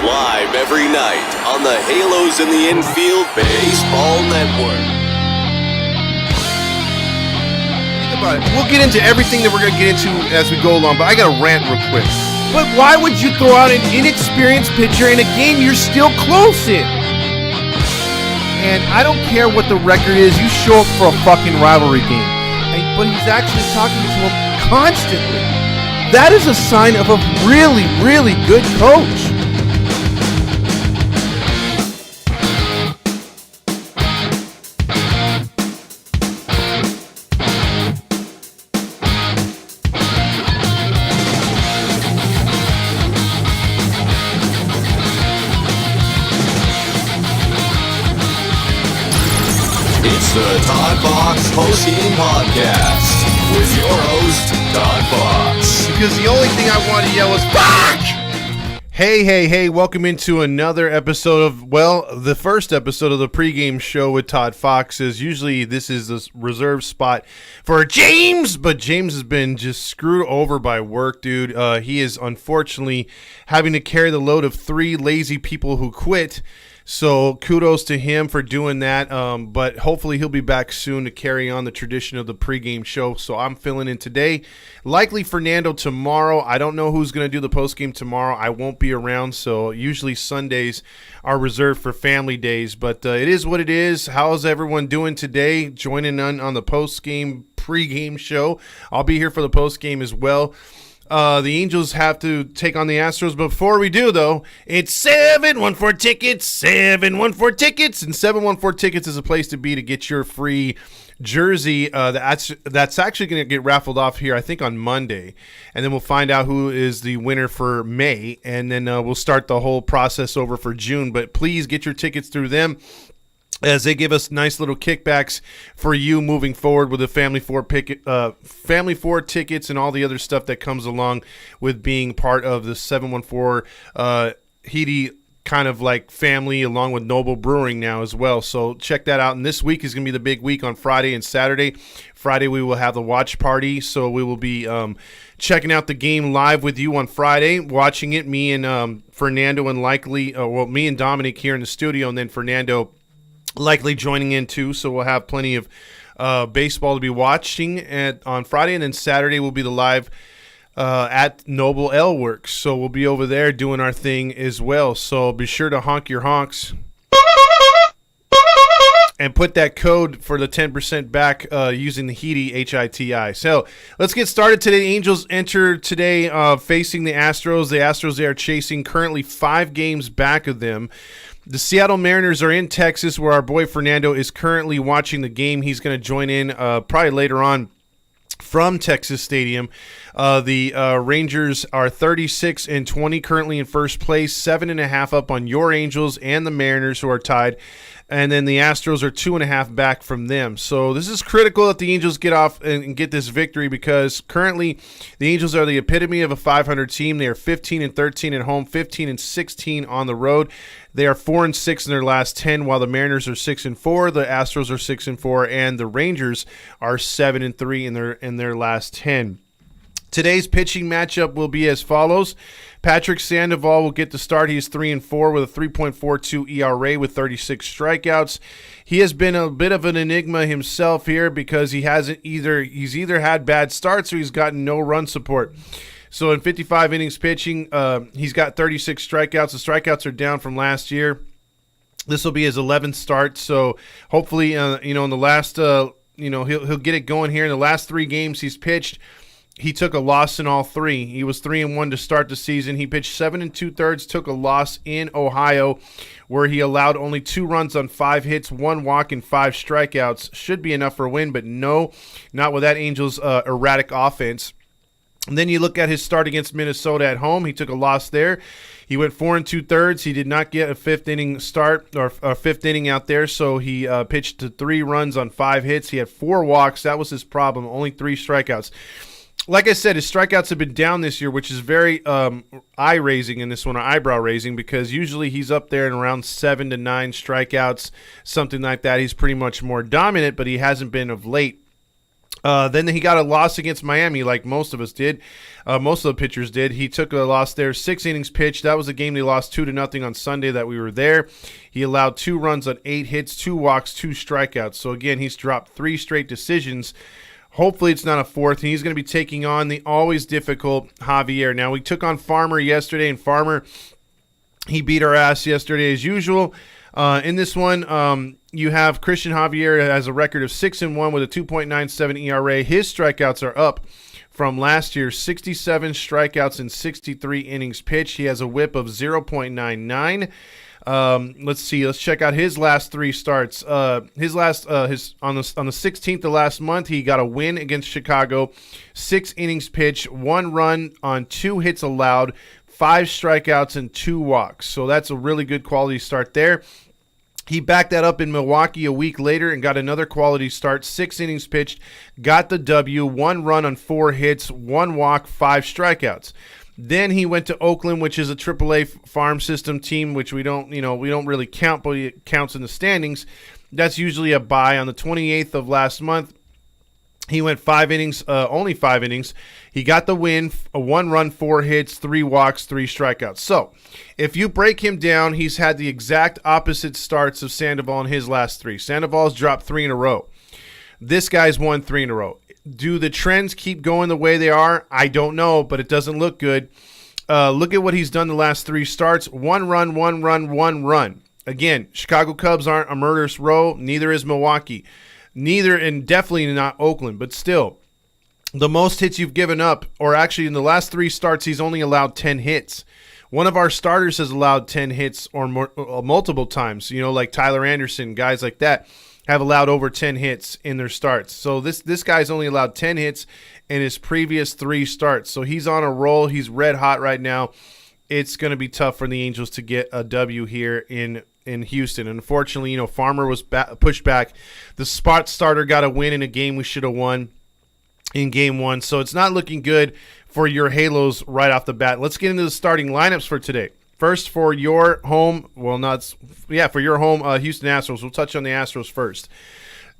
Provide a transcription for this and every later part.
Live every night on the Halos in the Infield Baseball Network. Think about it. We'll get into everything that we're going to get into as we go along, but I got to rant real quick. But why would you throw out an inexperienced pitcher in a game you're still close in? And I don't care what the record is. You show up for a fucking rivalry game. But he's actually talking to him constantly. That is a sign of a really, really good coach. It's the ToddFox Postgame Podcast with your host, ToddFox. Because the only thing I want to yell is, fuck! Hey, welcome into another episode of, the first episode of the pregame show with ToddFox. As usually this is the reserved spot for James, but James has been just screwed over by work, dude. He is unfortunately having to carry the load of 3 lazy people who quit. So kudos to him for doing that, but hopefully he'll be back soon to carry on the tradition of the pregame show. So I'm filling in today. Likely Fernando tomorrow. I don't know who's going to do the postgame tomorrow. I won't be around, so usually Sundays are reserved for family days. But it is what it is. How's everyone doing today? Joining on the postgame pregame show. I'll be here for the postgame as well. The Angels have to take on the Astros. Before we do, though, it's 714 Tickets, 714 Tickets, and 714 Tickets is a place to be to get your free jersey. That's actually going to get raffled off here, I think, on Monday, and then we'll find out who is the winner for May, and then we'll start the whole process over for June. But please get your tickets through them, as they give us nice little kickbacks for you moving forward with the Family 4 tickets and all the other stuff that comes along with being part of the 714 Heedy kind of like family, along with Noble Brewing now as well. So check that out. And this week is going to be the big week on Friday and Saturday. Friday we will have the watch party, so we will be checking out the game live with you on Friday, watching it, me and Fernando, and me and Dominic here in the studio, and then Fernando likely joining in too, so we'll have plenty of baseball to be watching on Friday, and then Saturday will be the live at Noble L Works, so we'll be over there doing our thing as well. So be sure to honk your honks and put that code for the 10% back using the Heedy, H-I-T-I. So let's get started today. Angels enter today facing the Astros. The Astros, they are chasing currently 5 games back of them. The Seattle Mariners are in Texas, where our boy Fernando is currently watching the game. He's going to join in probably later on from Texas Stadium. The Rangers are 36-20, currently in first place, 7.5 up on your Angels and the Mariners, who are tied. And then the Astros are 2.5 back from them. So this is critical that the Angels get off and get this victory, because currently the Angels are the epitome of a 500 team. They are 15-13 at home, 15-16 on the road. They are 4-6 in their last 10, while the Mariners are 6-4, the Astros are 6-4, and the Rangers are 7-3 in their last 10. Today's pitching matchup will be as follows. Patrick Sandoval will get the start. He is 3-4 with a 3.42 ERA with 36 strikeouts. He has been a bit of an enigma himself here, because he's either had bad starts or he's gotten no run support. So in 55 innings pitching, he's got 36 strikeouts. The strikeouts are down from last year. This will be his 11th start. So hopefully, in the last, he'll get it going here. In the last 3 games he's pitched, he took a loss in all 3. He was 3-1 to start the season. He pitched 7 2/3, took a loss in Ohio, where he allowed only 2 runs on 5 hits, 1 walk, and 5 strikeouts. Should be enough for a win, but no, not with that Angels erratic offense. And then you look at his start against Minnesota at home. He took a loss there. He went 4 2/3. He did not get a 5th inning start or a 5th inning out there, so he pitched to 3 runs on 5 hits. He had 4 walks. That was his problem, only 3 strikeouts. Like I said, his strikeouts have been down this year, which is very eye-raising in this one, or eyebrow-raising, because usually he's up there in around 7 to 9 strikeouts, something like that. He's pretty much more dominant, but he hasn't been of late. Then he got a loss against Miami, like most of us did. Most of the pitchers did. He took a loss there, 6 innings pitched. That was a game they lost 2-0 on Sunday that we were there. He allowed 2 runs on 8 hits, 2 walks, 2 strikeouts. So, again, he's dropped 3 straight decisions. Hopefully it's not a fourth, and he's going to be taking on the always difficult Javier. Now, we took on Farmer yesterday, and Farmer, he beat our ass yesterday as usual. In this one, you have Christian Javier has a record of 6-1 with a 2.97 ERA. His strikeouts are up from last year, 67 strikeouts in 63 innings pitched. He has a whip of 0.99. Let's see. Let's check out his last 3 starts. On the 16th of last month, he got a win against Chicago. 6 innings pitched, 1 run on 2 hits allowed, 5 strikeouts and 2 walks. So that's a really good quality start there. He backed that up in Milwaukee a week later and got another quality start. 6 innings pitched, got the W, 1 run on 4 hits, 1 walk, 5 strikeouts. Then he went to Oakland, which is a AAA farm system team, which we don't really count, but it counts in the standings. That's usually a bye. On the 28th of last month, he went 5 innings, only 5 innings. He got the win, a 1 run, 4 hits, 3 walks, 3 strikeouts. So, if you break him down, he's had the exact opposite starts of Sandoval in his last 3. Sandoval's dropped 3 in a row. This guy's won 3 in a row. Do the trends keep going the way they are? I don't know, but it doesn't look good. Look at what he's done the last 3 starts. 1 run, 1 run, 1 run. Again, Chicago Cubs aren't a murderous row. Neither is Milwaukee. Neither, and definitely not Oakland, but still, the most hits you've given up, or actually in the last 3 starts, he's only allowed 10 hits. One of our starters has allowed 10 hits or more, multiple times, like Tyler Anderson, guys like that have allowed over 10 hits in their starts. So this guy's only allowed 10 hits in his previous 3 starts. So he's on a roll. He's red hot right now. It's going to be tough for the Angels to get a W here in Houston. Unfortunately, Farmer was pushed back. The spot starter got a win in a game we should have won in game 1. So it's not looking good for your Halos right off the bat. Let's get into the starting lineups for today. First, for your home, for your home Houston Astros. We'll touch on the Astros first.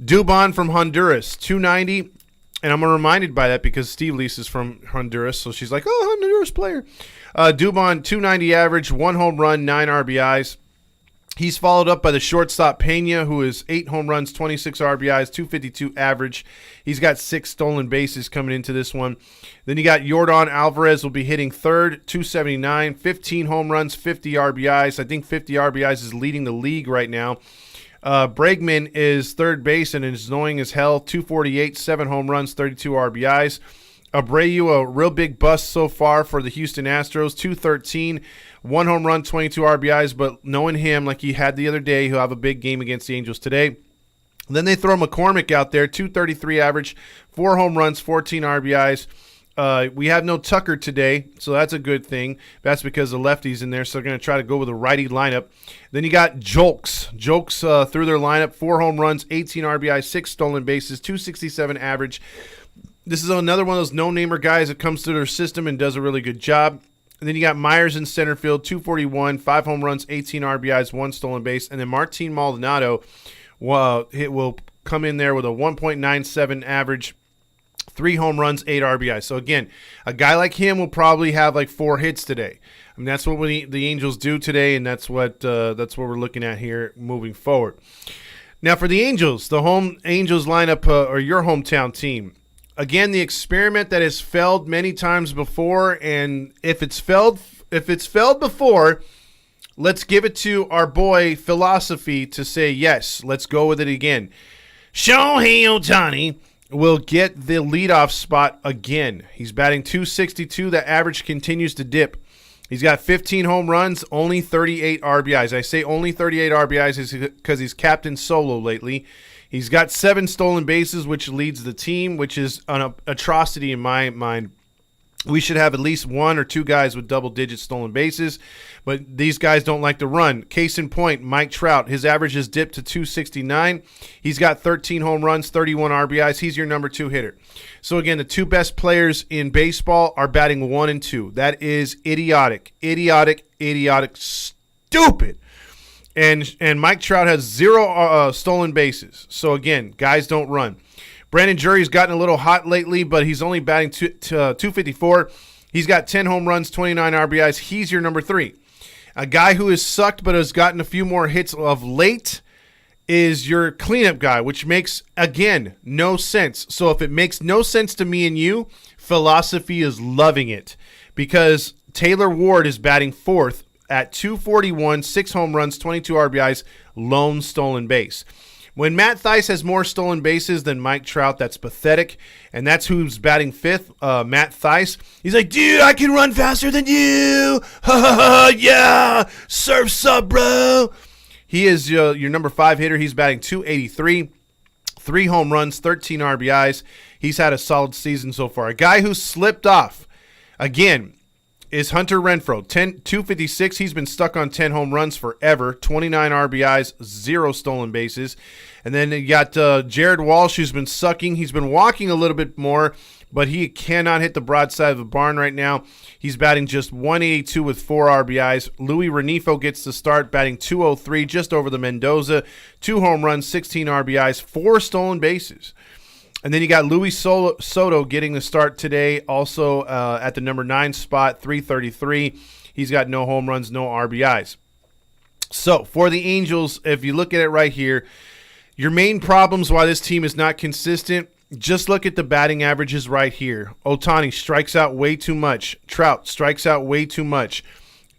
Dubon from Honduras, 290. And I'm reminded by that because Steve Lease is from Honduras, so she's like, oh, Honduras player. Dubon, 290 average, 1 home run, 9 RBIs. He's followed up by the shortstop Pena, who is 8 home runs, 26 RBIs, 252 average. He's got 6 stolen bases coming into this one. Then you got Yordan Alvarez will be hitting third, 279, 15 home runs, 50 RBIs. I think 50 RBIs is leading the league right now. Bregman is third base and is annoying as hell, 248, 7 home runs, 32 RBIs. Abreu, a real big bust so far for the Houston Astros, 213, 1 home run, 22 RBIs, but knowing him like he had the other day, he'll have a big game against the Angels today. Then they throw McCormick out there, 233 average, 4 home runs, 14 RBIs. We have no Tucker today, so that's a good thing. That's because the lefty's in there, so they're going to try to go with a righty lineup. Then you got Jolks. Jolks through their lineup, 4 home runs, 18 RBIs, 6 stolen bases, 267 average. This is another one of those no-namer guys that comes through their system and does a really good job. And then you got Myers in center field, 241, 5 home runs, 18 RBIs, 1 stolen base. And then Martin Maldonado will come in there with a 1.97 average, 3 home runs, 8 RBIs. So, again, a guy like him will probably have like 4 hits today. I mean, that's what the Angels do today, and that's what we're looking at here moving forward. Now, for the Angels, the home Angels lineup or your hometown team, again, the experiment that has failed many times before, and if it's failed before, let's give it to our boy Philosophy to say yes. Let's go with it again. Shohei Ohtani will get the leadoff spot again. He's batting .262. The average continues to dip. He's got 15 home runs, only 38 RBIs. I say only 38 RBIs because he's captain solo lately. He's got 7 stolen bases, which leads the team, which is an atrocity in my mind. We should have at least 1 or 2 guys with double-digit stolen bases, but these guys don't like to run. Case in point, Mike Trout. His average has dipped to .269. He's got 13 home runs, 31 RBIs. He's your number 2 hitter. So, again, the 2 best players in baseball are batting 1 and 2. That is idiotic, stupid. And Mike Trout has 0 stolen bases. So, again, guys don't run. Brandon Drury's gotten a little hot lately, but he's only batting 254. He's got 10 home runs, 29 RBIs. He's your number 3. A guy who has sucked but has gotten a few more hits of late is your cleanup guy, which makes, again, no sense. So if it makes no sense to me and you, philosophy is loving it, because Taylor Ward is batting 4th at 241, 6 home runs, 22 RBIs, lone stolen base. When Matt Thaiss has more stolen bases than Mike Trout, that's pathetic, and that's who's batting 5th, Matt Thaiss. He's like, dude, I can run faster than you. Ha ha ha, yeah, surf's up, bro. He is your number 5 hitter. He's batting 283, 3 home runs, 13 RBIs. He's had a solid season so far. A guy who slipped off, again, is Hunter Renfroe, 256. He's been stuck on 10 home runs forever, 29 RBIs, 0 stolen bases. And then you got Jared Walsh, who's been sucking. He's been walking a little bit more, but he cannot hit the broadside of the barn right now. He's batting just 182 with 4 RBIs. Louis Renifo gets the start, batting 203, just over the Mendoza. 2 home runs, 16 RBIs, 4 stolen bases. And then you got Luis Soto getting the start today, also at the number 9 spot, 333. He's got no home runs, no RBIs. So for the Angels, if you look at it right here, your main problems why this team is not consistent, just look at the batting averages right here. Ohtani strikes out way too much. Trout strikes out way too much.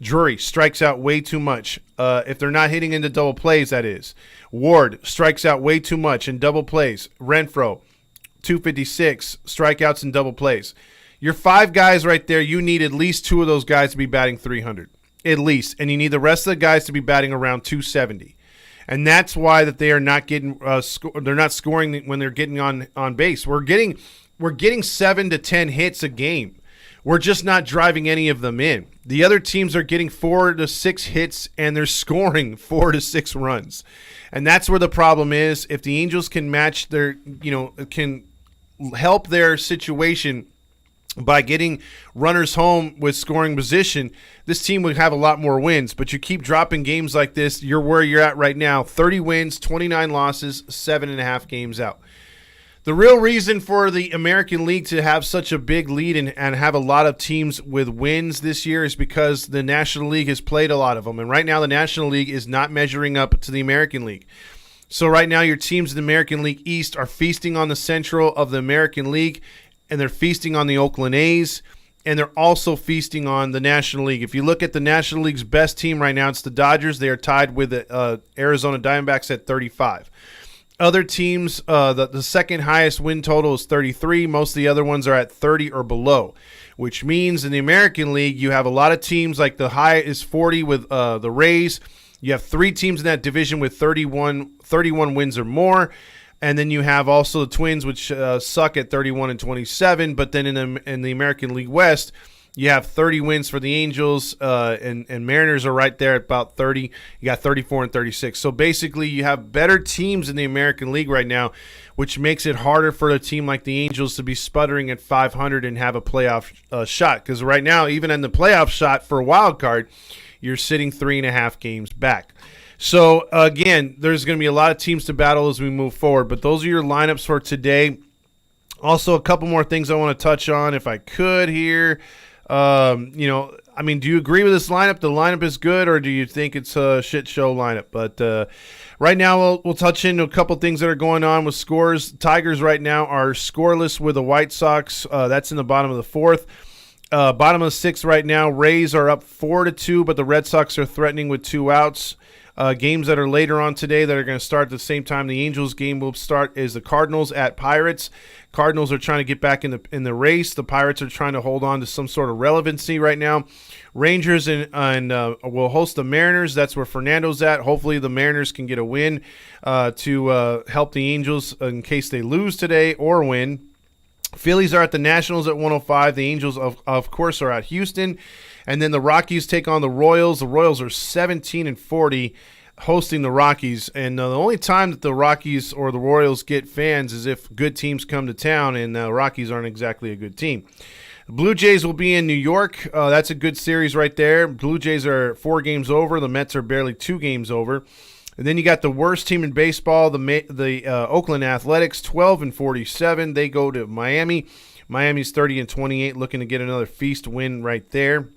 Drury strikes out way too much. If they're not hitting into double plays, that is. Ward strikes out way too much in double plays. Renfroe, 256 strikeouts and double plays. Your 5 guys right there, you need at least 2 of those guys to be batting 300, at least, and you need the rest of the guys to be batting around 270. And that's why that they are not getting they're not scoring when they're getting on base. We're getting 7 to 10 hits a game. We're just not driving any of them in. The other teams are getting 4 to 6 hits and they're scoring 4 to 6 runs. And that's where the problem is. If the Angels can match their, can help their situation by getting runners home with scoring position, this team would have a lot more wins. But you keep dropping games like this, you're where you're at right now. 30 wins, 29 losses, 7.5 games out. The real reason for the American League to have such a big lead and have a lot of teams with wins this year is because the National League has played a lot of them. And right now the National League is not measuring up to the American League. So right now your teams in the American League East are feasting on the Central of the American League, and they're feasting on the Oakland A's, and they're also feasting on the National League. If you look at the National League's best team right now, it's the Dodgers. They are tied with the Arizona Diamondbacks at 35. Other teams, the second highest win total is 33. Most of the other ones are at 30 or below, which means in the American League you have a lot of teams, like the high is 40 with the Rays. You have 3 teams in that division with 31 wins or more. And then you have also the Twins, which suck at 31 and 27. But then in the American League West, you have 30 wins for the Angels, and Mariners are right there at about 30. You got 34 and 36. So basically, you have better teams in the American League right now, which makes it harder for a team like the Angels to be sputtering at 500 and have a playoff shot. Because right now, even in the playoff shot for a wild card, you're sitting 3.5 games back. So, again, there's going to be a lot of teams to battle as we move forward. But those are your lineups for today. Also, a couple more things I want to touch on if I could here. Do you agree with this lineup? The lineup is good, or do you think it's a shit show lineup? But right now, we'll touch into a couple things that are going on with scores. Tigers right now are scoreless with the White Sox. That's in the bottom of the 4th. Bottom of the 6th right now, Rays are up 4-2, but the Red Sox are threatening with 2 outs. Games that are later on today that are going to start at the same time the Angels game will start is the Cardinals at Pirates. Cardinals are trying to get back in the race. The Pirates are trying to hold on to some sort of relevancy right now. Rangers and will host the Mariners. That's where Fernando's at. Hopefully the Mariners can get a win to help the Angels in case they lose today or win. Phillies are at the Nationals at 105. The Angels, of course, are at Houston. And then the Rockies take on the Royals. The Royals are 17-40 hosting the Rockies. And the only time that the Rockies or the Royals get fans is if good teams come to town, and the Rockies aren't exactly a good team. The Blue Jays will be in New York. That's a good series right there. Blue Jays are 4 games over. The Mets are barely 2 games over. And then you got the worst team in baseball, the Oakland Athletics, 12-47. They go to Miami. Miami's 30-28, looking to get another feast win right there.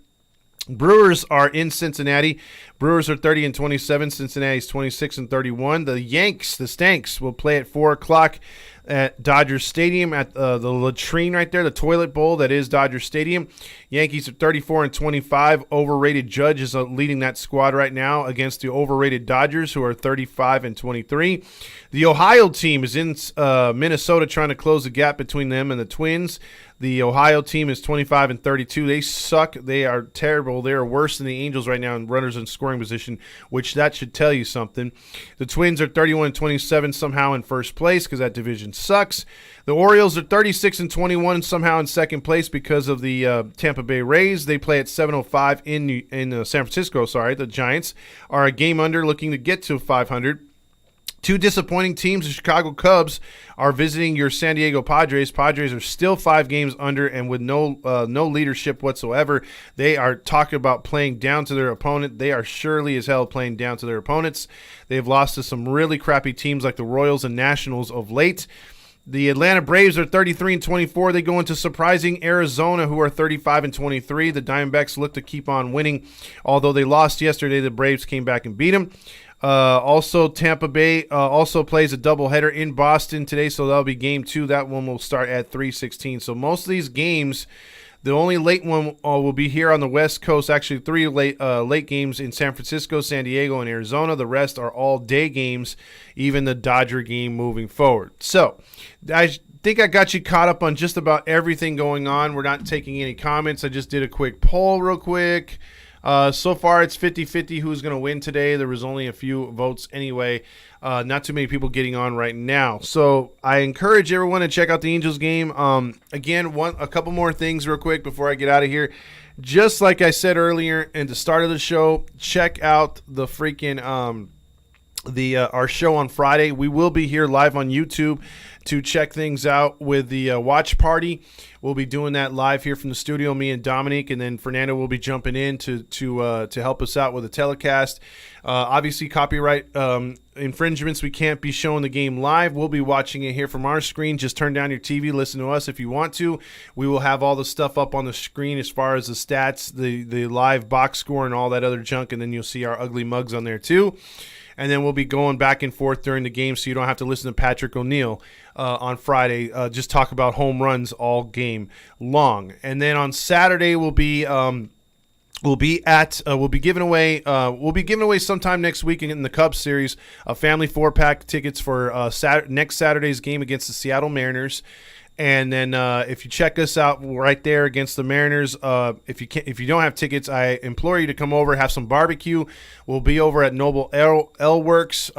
Brewers are in Cincinnati. Brewers are 30-27. Cincinnati's 26-31. The Stanks, will play at 4 o'clock at Dodger Stadium at the latrine right there, the toilet bowl that is Dodger Stadium. Yankees are 34-25. Overrated Judge is leading that squad right now against the overrated Dodgers, who are 35-23. The Ohio team is in Minnesota, trying to close the gap between them and the Twins. The Ohio team is 25-32. They suck. They are terrible. They are worse than the Angels right now in runners in scoring position, which that should tell you something. The Twins are 31-27, somehow in first place because that division sucks. The Orioles are 36-21, somehow in second place because of the Tampa Bay Rays. They play at 7:05 in San Francisco. The Giants are a game under, looking to get to 500. Two disappointing teams, the Chicago Cubs, are visiting your San Diego Padres. Padres are still 5 games under and with no leadership whatsoever. They are talking about playing down to their opponent. They are surely as hell playing down to their opponents. They have lost to some really crappy teams like the Royals and Nationals of late. The Atlanta Braves are 33-24. They go into surprising Arizona, who are 35-23. The Diamondbacks look to keep on winning. Although they lost yesterday, the Braves came back and beat them. Also, Tampa Bay also plays a doubleheader in Boston today, so that'll be game 2. That one will start at 3:16. So most of these games, the only late one will be here on the West Coast. Actually, 3 late games in San Francisco, San Diego, and Arizona. The rest are all day games, even the Dodger game moving forward. So I think I got you caught up on just about everything going on. We're not taking any comments. I just did a quick poll real quick. So far, it's 50-50 who's going to win today. There was only a few votes anyway. Not too many people getting on right now. So I encourage everyone to check out the Angels game. Again, a couple more things real quick before I get out of here. Just like I said earlier at the start of the show, check out the freaking our show on Friday. We will be here live on YouTube to check things out with the watch party. We'll be doing that live here from the studio, me and Dominique, and then Fernando will be jumping in to help us out with the telecast. Obviously, copyright infringements. We can't be showing the game live. We'll be watching it here from our screen. Just turn down your TV, listen to us if you want to. We will have all the stuff up on the screen as far as the stats, the live box score, and all that other junk, and then you'll see our ugly mugs on there too. And then we'll be going back and forth during the game, so you don't have to listen to Patrick O'Neill on Friday. Just talk about home runs all game long. And then on Saturday we'll be giving away sometime next week in the Cubs series a family 4-pack tickets for next Saturday's game against the Seattle Mariners. And then if you check us out right there against the Mariners, if you don't have tickets, I implore you to come over, have some barbecue. We'll be over at Noble L Works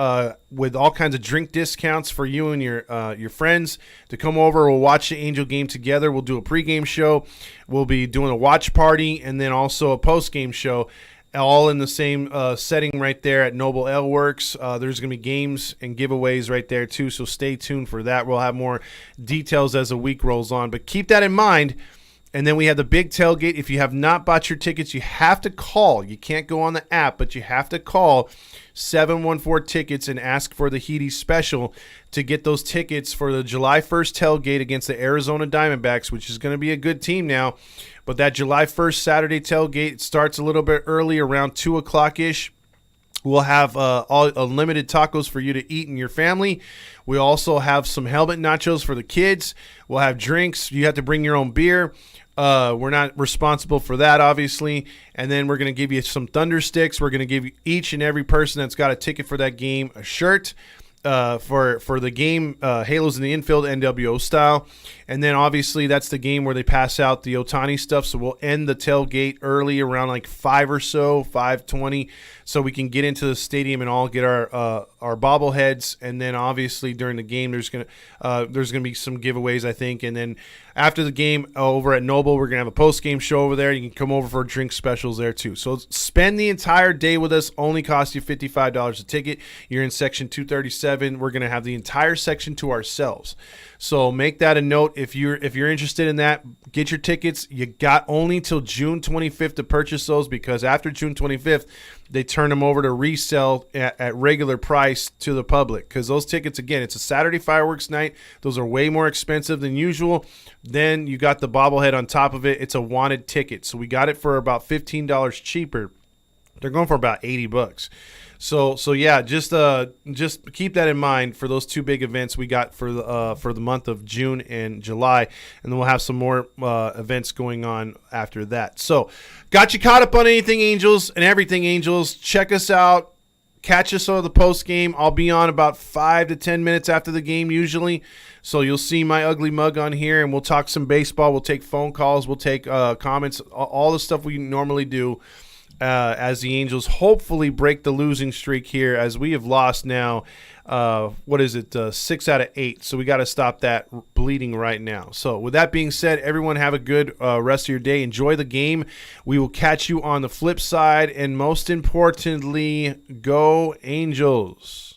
with all kinds of drink discounts for you and your friends to come over. We'll watch the Angel game together. We'll do a pregame show. We'll be doing a watch party and then also a postgame show. All in the same setting right there at Noble L Works. There's going to be games and giveaways right there too, so stay tuned for that. We'll have more details as the week rolls on, but keep that in mind. And then we have the big tailgate. If you have not bought your tickets, you have to call. You can't go on the app, but you have to call 714-TICKETS and ask for the Heedy special to get those tickets for the July 1st tailgate against the Arizona Diamondbacks, which is going to be a good team now. But that July 1st Saturday tailgate starts a little bit early, around 2 o'clock-ish. We'll have all unlimited tacos for you to eat and your family. We also have some helmet nachos for the kids. We'll have drinks. You have to bring your own beer. We're not responsible for that, obviously. And then we're going to give you some Thunder Sticks. We're going to give each and every person that's got a ticket for that game a shirt. For the game, Halos in the Infield, NWO style. And then obviously that's the game where they pass out the Ohtani stuff, so we'll end the tailgate early around like 5 or so, 5:20, so we can get into the stadium and all get our bobbleheads. And then obviously during the game there's gonna be some giveaways, I think. And then after the game over at Noble, we're gonna have a post-game show over there. You can come over for drink specials there too. So spend the entire day with us. Only cost you $55 a ticket. You're in section 237. 7, we're going to have the entire section to ourselves. So make that a note. If you're interested in that, get your tickets. You got only till June 25th to purchase those, because after June 25th, they turn them over to resell at regular price to the public. Because those tickets, again, it's a Saturday fireworks night. Those are way more expensive than usual. Then you got the bobblehead on top of it. It's a wanted ticket. So we got it for about $15 cheaper. They're going for about $80. So yeah, just keep that in mind for those two big events we got for the month of June and July, and then we'll have some more events going on after that. So, got you caught up on anything Angels and everything Angels. Check us out. Catch us on the post game. I'll be on about 5 to 10 minutes after the game usually. So you'll see my ugly mug on here, and we'll talk some baseball. We'll take phone calls. We'll take comments. All the stuff we normally do. As the Angels hopefully break the losing streak here, as we have lost now, 6 out of 8. So we got to stop that bleeding right now. So with that being said, everyone have a good rest of your day. Enjoy the game. We will catch you on the flip side. And most importantly, go Angels.